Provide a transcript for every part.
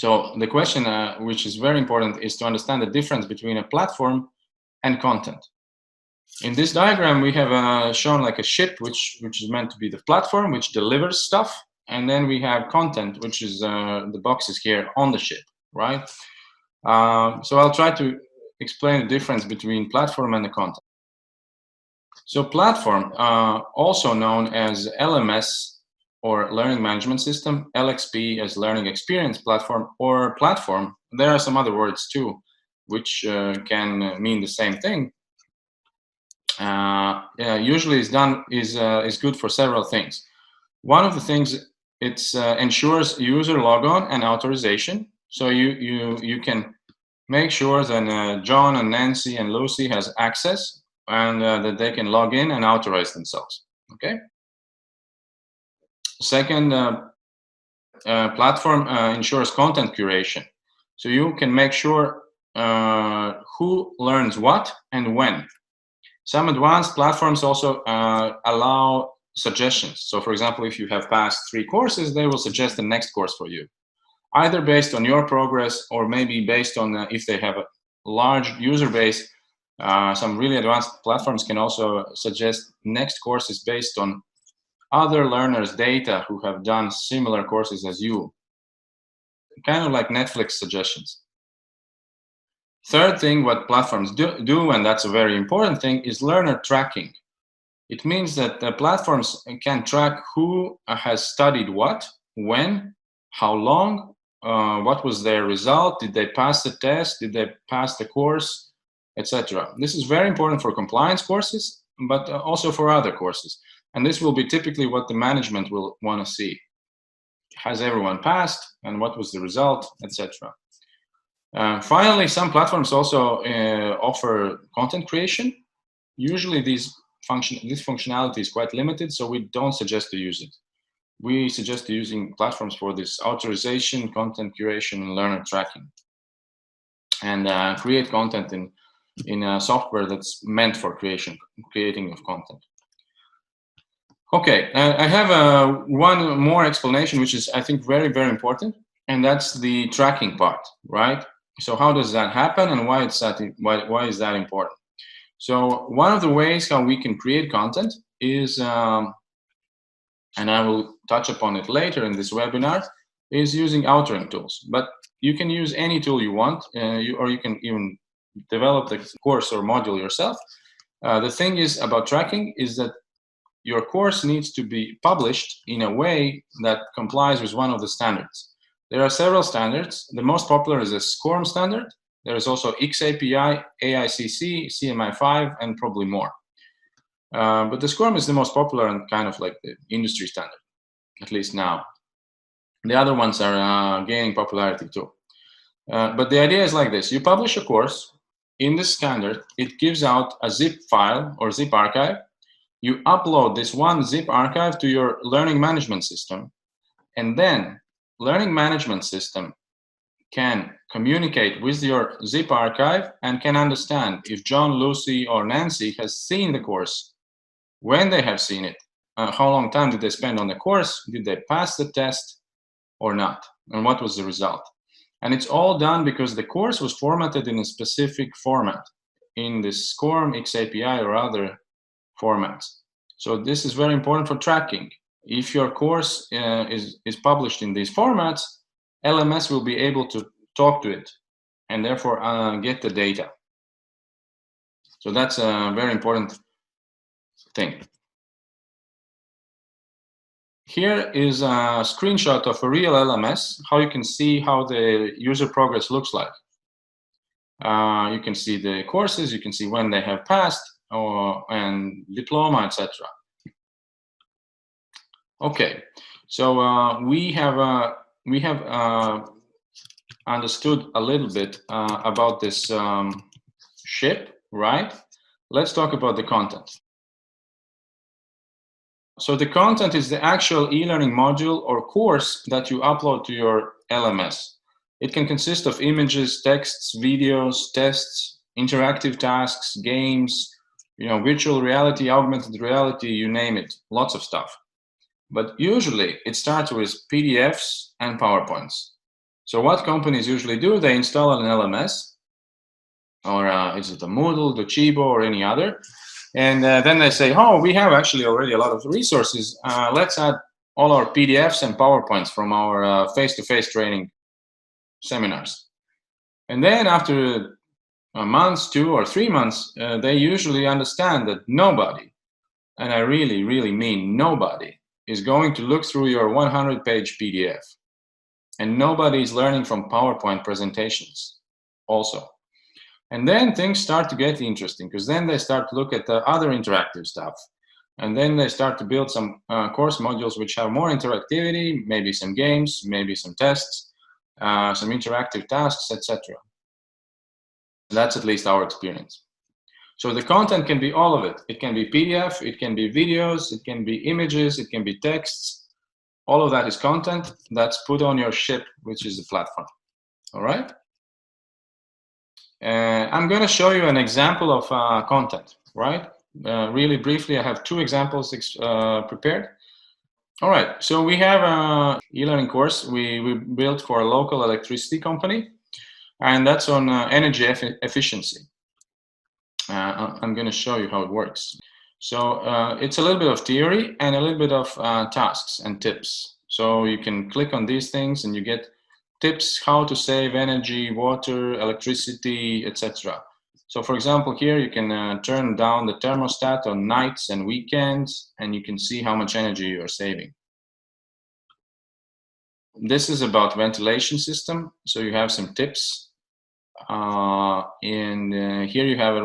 So the question, which is very important, is to understand the difference between a platform and content. In this diagram, we have shown like a ship, which is meant to be the platform, which delivers stuff. And then we have content, which is the boxes here on the ship, right? So I'll try to explain the difference between platform and the content. So platform, also known as LMS or Learning Management System, LXP as Learning Experience Platform, or platform, there are some other words too, which can mean the same thing. Usually is good for several things. One of the things, it ensures user logon and authorization. So you can make sure that John and Nancy and Lucy has access and that they can log in and authorize themselves. Okay. Second, platform ensures content curation. So you can make sure who learns what and when. Some advanced platforms also allow suggestions. So for example, if you have passed 3 courses, they will suggest the next course for you, either based on your progress or maybe based on if they have a large user base. Some really advanced platforms can also suggest next courses based on other learners' data who have done similar courses as you, kind of like Netflix suggestions. Third thing, what platforms do, and that's a very important thing, is learner tracking. It means that the platforms can track who has studied what, when, how long, what was their result, did they pass the test, did they pass the course, etc. This is very important for compliance courses, but also for other courses. And this will be typically what the management will want to see. Has everyone passed, and what was the result, etc. Finally, some platforms also offer content creation. Usually this functionality is quite limited, so we don't suggest to use it. We suggest using platforms for this authorization, content curation, and learner tracking, and create content in software that's meant for creating of content. Okay, I have one more explanation, which is, I think, very, very important, and that's the tracking part, right? So how does that happen, and why is that important? So one of the ways how we can create content is, and I will touch upon it later in this webinar, is using authoring tools. But you can use any tool you want, or you can even develop the course or module yourself. The thing is about tracking is that your course needs to be published in a way that complies with one of the standards. There are several standards. The most popular is a SCORM standard. There is also XAPI, AICC, CMI5, and probably more. But the SCORM is the most popular and kind of like the industry standard, at least now. The other ones are gaining popularity too. But the idea is like this. You publish a course. In this standard, it gives out a zip file or zip archive. You upload this one zip archive to your learning management system, and then learning management system can communicate with your zip archive and can understand if John, Lucy, or Nancy has seen the course, when they have seen it, how long time did they spend on the course, did they pass the test or not, and what was the result. And it's all done because the course was formatted in a specific format, in this SCORM, XAPI, or other formats. So this is very important for tracking. If your course is published in these formats, LMS will be able to talk to it and therefore get the data. So that's a very important thing. Here is a screenshot of a real LMS, how you can see how the user progress looks like. You can see the courses, you can see when they have passed, and diploma, etc. Okay, so we have understood a little bit about this ship, right? Let's talk about the content. So the content is the actual e-learning module or course that you upload to your LMS. It can consist of images, texts, videos, tests, interactive tasks, games, virtual reality, augmented reality, you name it, lots of stuff. But usually it starts with PDFs and PowerPoints. So what companies usually do, they install an LMS, or is it a Moodle, Docebo, or any other, and then they say, oh, we have actually already a lot of resources. Let's add all our PDFs and PowerPoints from our face-to-face training seminars. And then after a month, 2 or 3 months, they usually understand that nobody, and I really, really mean nobody, is going to look through your 100-page PDF. And nobody is learning from PowerPoint presentations also. And then things start to get interesting, because then they start to look at the other interactive stuff. And then they start to build some course modules which have more interactivity, maybe some games, maybe some tests, some interactive tasks, etc. That's at least our experience. So the content can be all of it. It can be PDF, it can be videos, it can be images, it can be texts. All of that is content that's put on your ship, which is the platform. All right? I'm going to show you an example of content, right? Really briefly, I have 2 examples prepared. All right, so we have an e-learning course we built for a local electricity company, and that's on energy efficiency. I'm going to show you how it works. So it's a little bit of theory and a little bit of tasks and tips. So you can click on these things and you get tips how to save energy, water, electricity, etc. So for example, here you can turn down the thermostat on nights and weekends, and you can see how much energy you're saving. This is about ventilation system. So you have some tips. And here you have a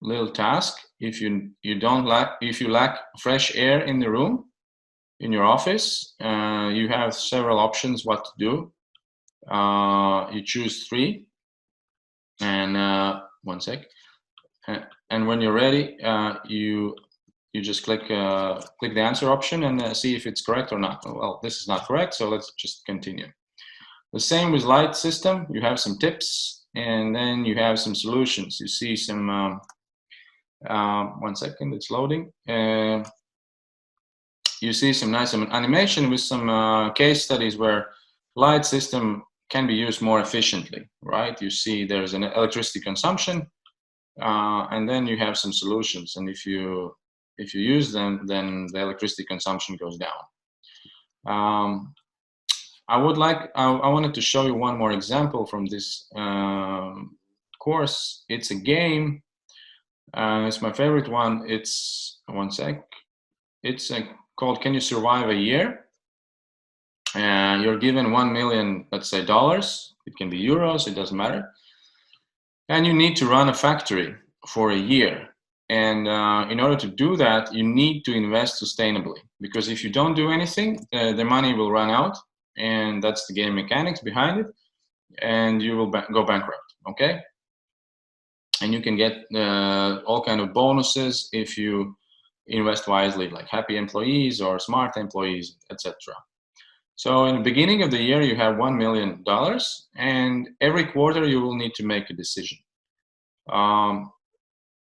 little task. If you lack fresh air in the room, in your office, you have several options what to do. You choose 3, and 1 sec. And when you're ready, you just click the answer option and see if it's correct or not. Well, this is not correct, so let's just continue. The same with light system. You have some tips, and then you have some solutions. You see some. 1 second, it's loading. You see some nice animation with some case studies where light system can be used more efficiently, right? You see there's an electricity consumption, and then you have some solutions. And if you use them, then the electricity consumption goes down. I wanted to show you one more example from this course. It's a game. It's my favorite one. It's 1 sec. It's called "Can You Survive a Year?" And you're given $1 million, let's say, dollars. It can be euros. It doesn't matter. And you need to run a factory for a year. And in order to do that, you need to invest sustainably, because if you don't do anything, the money will run out, and that's the game mechanics behind it, and you will go bankrupt. Okay. And you can get all kind of bonuses if you invest wisely, like happy employees or smart employees, etc. So in the beginning of the year, you have $1 million, and every quarter you will need to make a decision.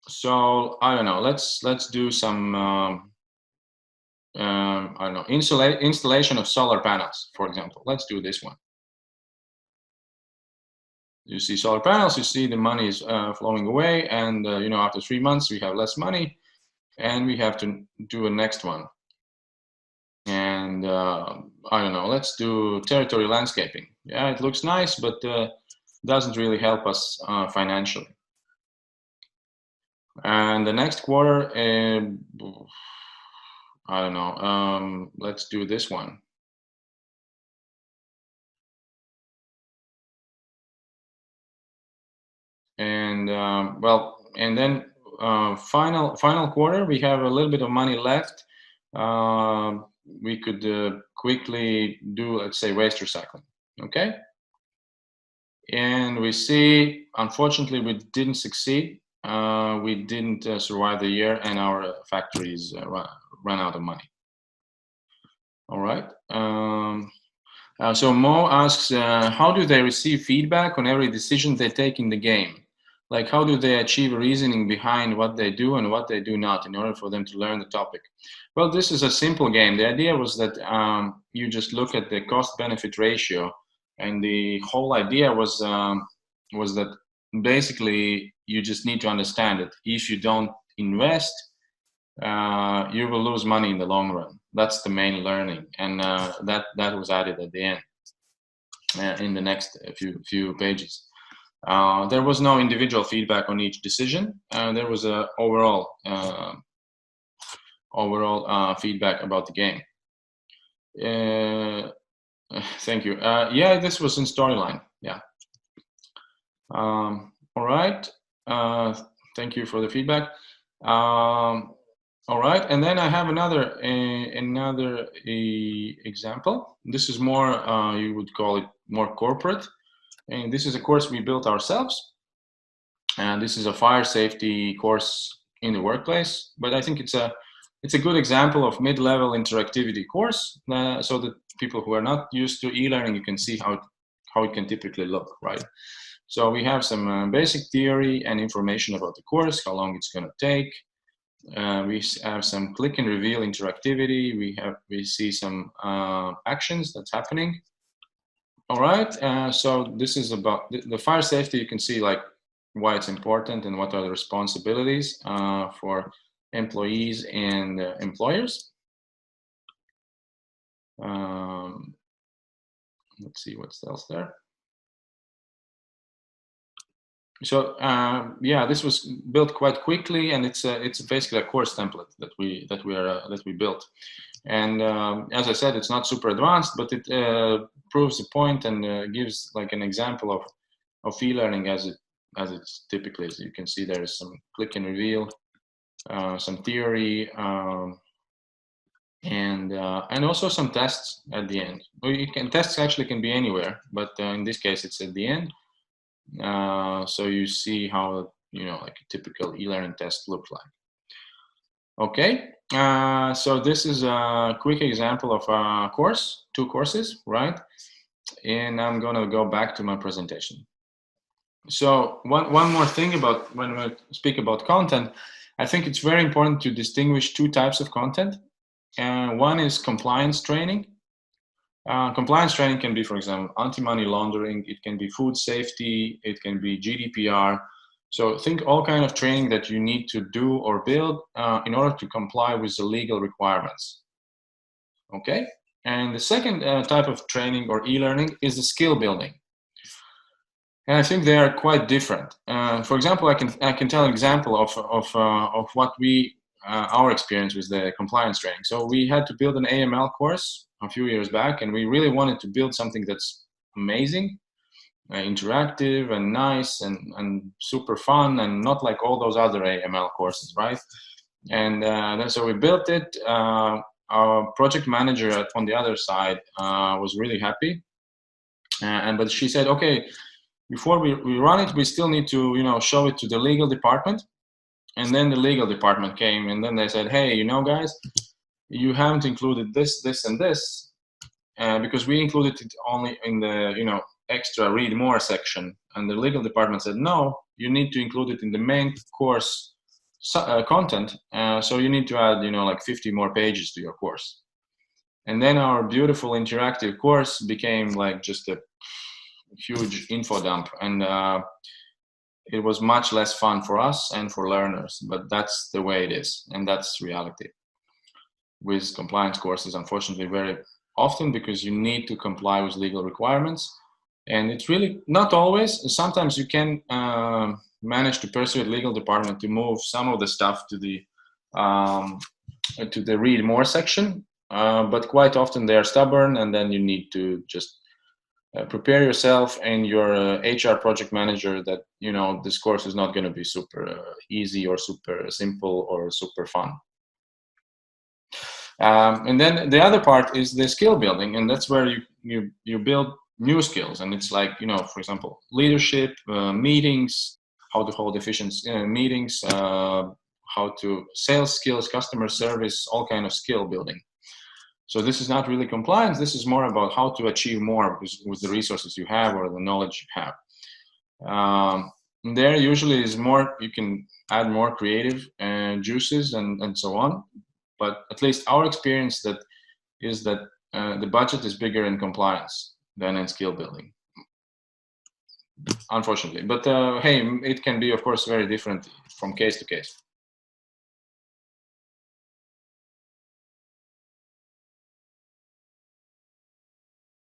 So I don't know. Let's do some I don't know, installation of solar panels, for example. Let's do this one. You see solar panels, you see the money is flowing away, and after 3 months we have less money, and we have to do a next one. And I don't know, let's do territory landscaping. Yeah, it looks nice, but doesn't really help us financially. And the next quarter, I don't know, let's do this one. And and then final quarter, we have a little bit of money left. We could quickly do, let's say, waste recycling. Okay. And we see, unfortunately, we didn't succeed. We didn't survive the year, and our factories ran out of money. All right. So Mo asks, how do they receive feedback on every decision they take in the game? Like, how do they achieve reasoning behind what they do and what they do not in order for them to learn the topic? Well, this is a simple game. The idea was that you just look at the cost-benefit ratio And the whole idea was that basically you just need to understand that if you don't invest, you will lose money in the long run. That's the main learning, and that was added at the end in the next few pages. There was no individual feedback on each decision. There was a overall feedback about the game. Thank you. Yeah, this was in storyline. Yeah. All right. Thank you for the feedback. All right, and then I have another example. This is more, you would call it more corporate. And this is a course we built ourselves. And this is a fire safety course in the workplace. But I think it's a good example of mid-level interactivity course, so that people who are not used to e-learning, you can see how it can typically look, right? So we have some basic theory and information about the course, how long it's going to take. We have some click and reveal interactivity. We see some actions that's happening. All right. So this is about the fire safety. You can see like why it's important and what are the responsibilities for employees and employers. Let's see what's else there. So yeah, this was built quite quickly, and it's basically a course template that we built. And as I said, it's not super advanced, but it proves the point and gives like an example of e-learning as it's typically. As you can see, there is some click and reveal, some theory, and also some tests at the end. Tests actually can be anywhere, but in this case, it's at the end. So you see how, like a typical e-learning test looks like. Okay, so this is a quick example of a course, 2 courses, right? And I'm gonna go back to my presentation. So one more thing about when we speak about content, I think it's very important to distinguish 2 types of content. One is compliance training. Compliance training can be, for example, anti-money laundering. It can be food safety. It can be GDPR. So think all kind of training that you need to do or build in order to comply with the legal requirements. Okay. And the second type of training or e-learning is the skill building. And I think they are quite different. For example, I can tell an example of what our experience with the compliance training. So we had to build an AML course a few years back, and we really wanted to build something that's amazing, interactive and nice and super fun, and not like all those other AML courses, right? And then so we built it. Our project manager on the other side was really happy, but she said, okay, before we run it, we still need to show it to the legal department. And then the legal department came, and then they said, hey, guys, you haven't included this, this, and this, because we included it only in the extra read more section. And the legal department said, no, you need to include it in the main course content. So you need to add like 50 more pages to your course. And then our beautiful interactive course became like just a huge info dump, and it was much less fun for us and for learners, but that's the way it is, and that's reality with compliance courses, unfortunately, very often, because you need to comply with legal requirements. And it's really not always. Sometimes you can manage to persuade legal department to move some of the stuff to the read more section, but quite often they are stubborn, and then you need to just prepare yourself and your HR project manager that this course is not going to be super easy or super simple or super fun. And then the other part is the skill building, and that's where you build new skills. And it's like for example, leadership, meetings, how to hold efficient meetings, how to sales skills, customer service, all kind of skill building. So this is not really compliance. This is more about how to achieve more with the resources you have or the knowledge you have. There usually is more, you can add more creative juices and so on. But at least our experience is that the budget is bigger in compliance. than in skill building, unfortunately. But hey, it can be, of course, very different from case to case.